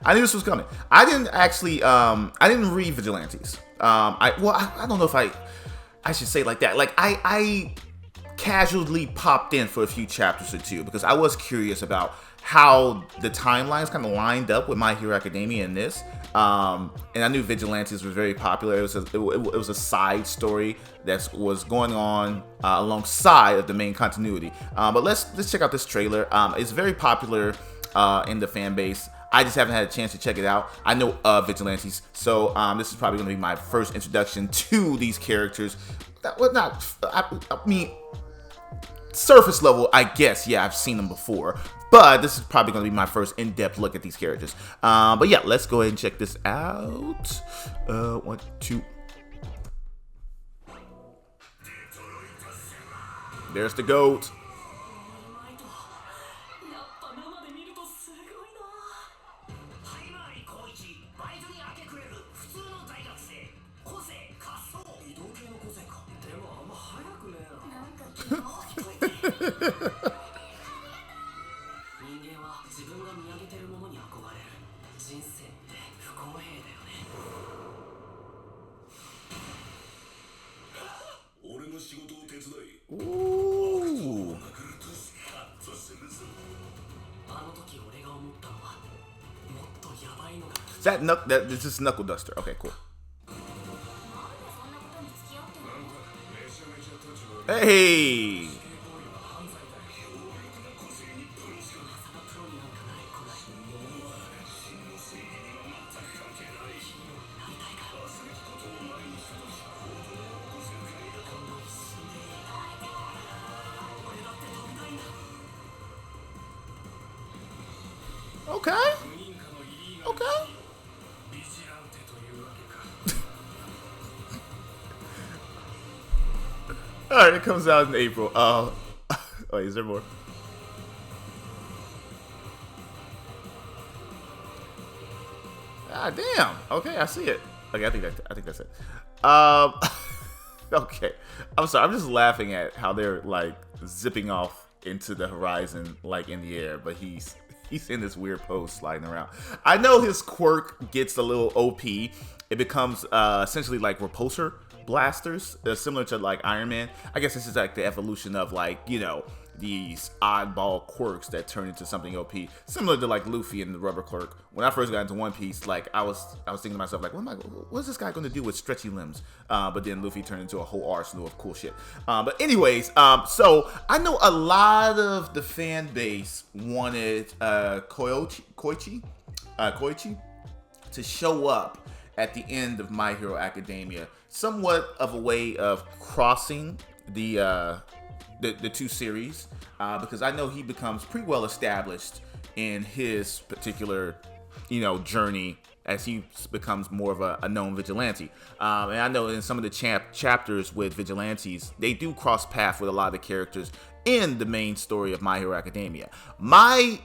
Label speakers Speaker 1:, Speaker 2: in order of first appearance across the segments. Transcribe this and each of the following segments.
Speaker 1: I knew this was coming. I didn't actually. I didn't read Vigilantes. I don't know if I should say it like that. Like I casually popped in for a few chapters or two because I was curious about how the timelines kind of lined up with My Hero Academia and this. And I knew Vigilantes was very popular. It was a side story that was going on alongside of the main continuity. But let's check out this trailer. It's very popular in the fan base. I just haven't had a chance to check it out. I know Vigilantes, so this is probably going to be my first introduction to these characters. I mean, surface level, I guess, yeah, I've seen them before. But this is probably going to be my first in-depth look at these characters. But yeah, let's go ahead and check this out. 1, 2. There's the goat. Ooh. Is this Knuckle Duster? Okay, cool. Hey! Okay. Okay. Alright, it comes out in April. Wait, is there more? Ah, damn. Okay, I see it. Okay, I think that's it. Okay. I'm sorry. I'm just laughing at how they're like zipping off into the horizon, like in the air, but he's in this weird pose sliding around. I know his quirk gets a little OP. It becomes essentially like repulsor blasters, similar to like Iron Man. I guess this is like the evolution of like, you know, these oddball quirks that turn into something OP, similar to like Luffy and the Rubber Clerk. When I first got into One Piece, like I was thinking to myself, like, what's this guy going to do with stretchy limbs? But then Luffy turned into a whole arsenal of cool shit. But anyways, so I know a lot of the fan base wanted Koichi to show up at the end of My Hero Academia, somewhat of a way of crossing the two series, because I know he becomes pretty well established in his particular, you know, journey as he becomes more of a known vigilante. And I know in some of the chapters with Vigilantes, they do cross paths with a lot of the characters in the main story of My Hero Academia. My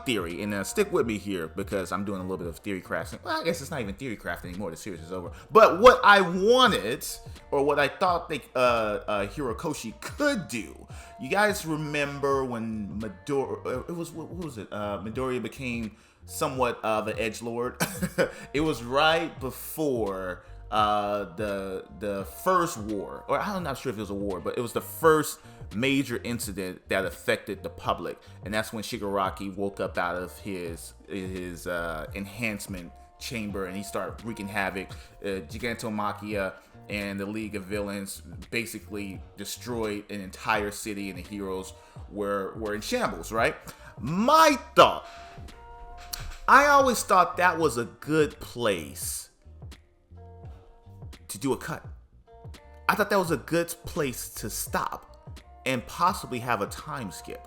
Speaker 1: theory, and stick with me here because I'm doing a little bit of theory crafting. Well, I guess it's not even theory crafting anymore. The series is over. But what I wanted, or what I thought Hirokoshi could do. You guys remember when Midoriya? What was it? Midoriya became somewhat of an edgelord. It was right before the first war, or I'm not sure if it was a war, but it was the first major incident that affected the public, and that's when Shigaraki woke up out of his enhancement chamber and he started wreaking havoc. Gigantomachia and the League of Villains basically destroyed an entire city, and the heroes were in shambles, right? My thought, I always thought that was a good place to do a cut. I thought that was a good place to stop and possibly have a time skip.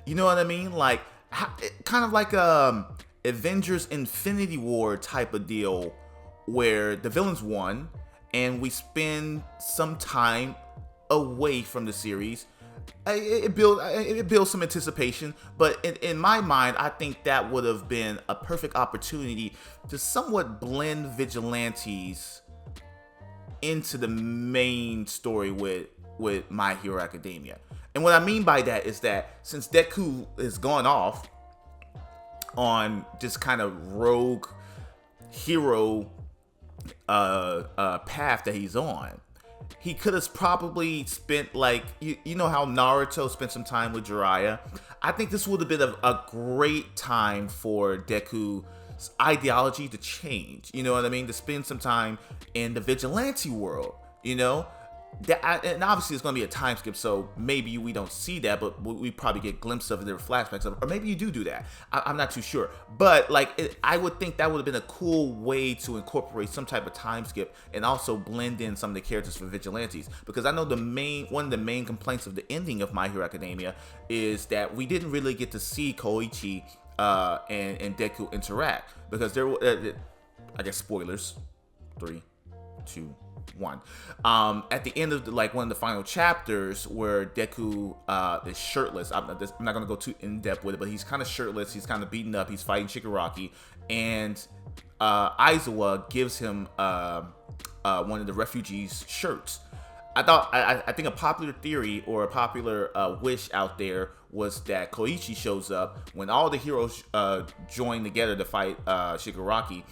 Speaker 1: You know what I mean? Like, kind of like Avengers Infinity War type of deal where the villains won and we spend some time away from the series. It builds some anticipation, but in my mind, I think that would have been a perfect opportunity to somewhat blend Vigilantes into the main story with My Hero Academia. And what I mean by that is that since Deku has gone off, on just kind of rogue hero path that he's on. He could have probably spent, like, you know how Naruto spent some time with Jiraiya? I think this would have been a great time for Deku's ideology to change. You know what I mean? To spend some time in the vigilante world, you know? And obviously it's going to be a time skip, so maybe we don't see that, but we probably get glimpses of their flashbacks of, or maybe you do that. I'm not too sure, but like I would think that would have been a cool way to incorporate some type of time skip and also blend in some of the characters for Vigilantes, because I know one of the main complaints of the ending of My Hero Academia is that we didn't really get to see Koichi and Deku interact, because there were I guess spoilers. 3, 2, 1. At the end of one of the final chapters where Deku is shirtless. I'm not going to go too in depth with it, but he's kind of shirtless. He's kind of beaten up. He's fighting Shigaraki, and Aizawa gives him one of the refugees' shirts. I think a popular theory or a popular wish out there was that Koichi shows up when all the heroes join together to fight Shigaraki,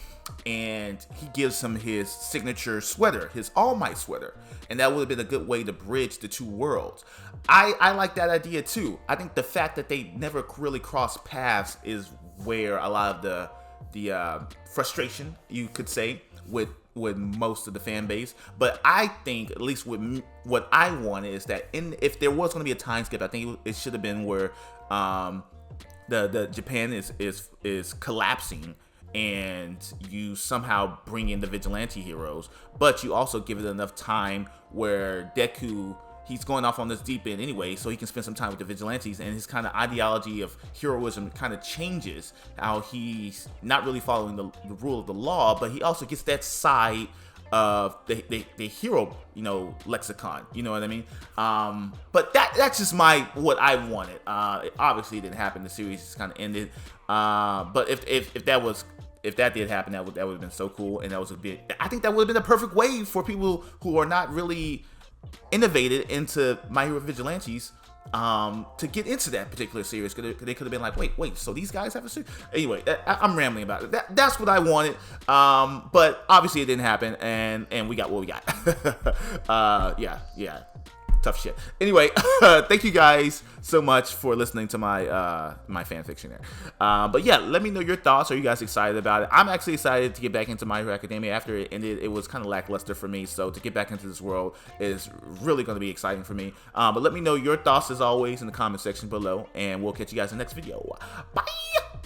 Speaker 1: and he gives him his signature sweater, his All Might sweater, and that would have been a good way to bridge the two worlds. I like that idea too. I think the fact that they never really crossed paths is where a lot of the frustration, you could say, with most of the fan base. But I think, at least with what I wanted, is that if there was going to be a time skip, I think it should have been where the Japan is collapsing, and you somehow bring in the vigilante heroes, but you also give it enough time where Deku, he's going off on this deep end anyway, so he can spend some time with the vigilantes, and his kind of ideology of heroism kind of changes, how he's not really following the rule of the law, but he also gets that side of the hero, lexicon, you know what I mean? But that's just what I wanted. Obviously it didn't happen. The series just kind of ended. But if that did happen, that would have been so cool, and I think that would have been a perfect way for people who are not really innovated into My Hero Vigilantes to get into that particular series. They could have been like, wait, so these guys have a series? Anyway, I'm rambling about it. That's what I wanted, but obviously it didn't happen, and we got what we got. Yeah. Tough shit. Anyway, thank you guys so much for listening to my fan fiction there. But yeah, let me know your thoughts. Are you guys excited about it? I'm actually excited to get back into My Hero Academia. After it ended, it was kind of lackluster for me. So to get back into this world is really going to be exciting for me. But let me know your thoughts as always in the comment section below, and we'll catch you guys in the next video. Bye!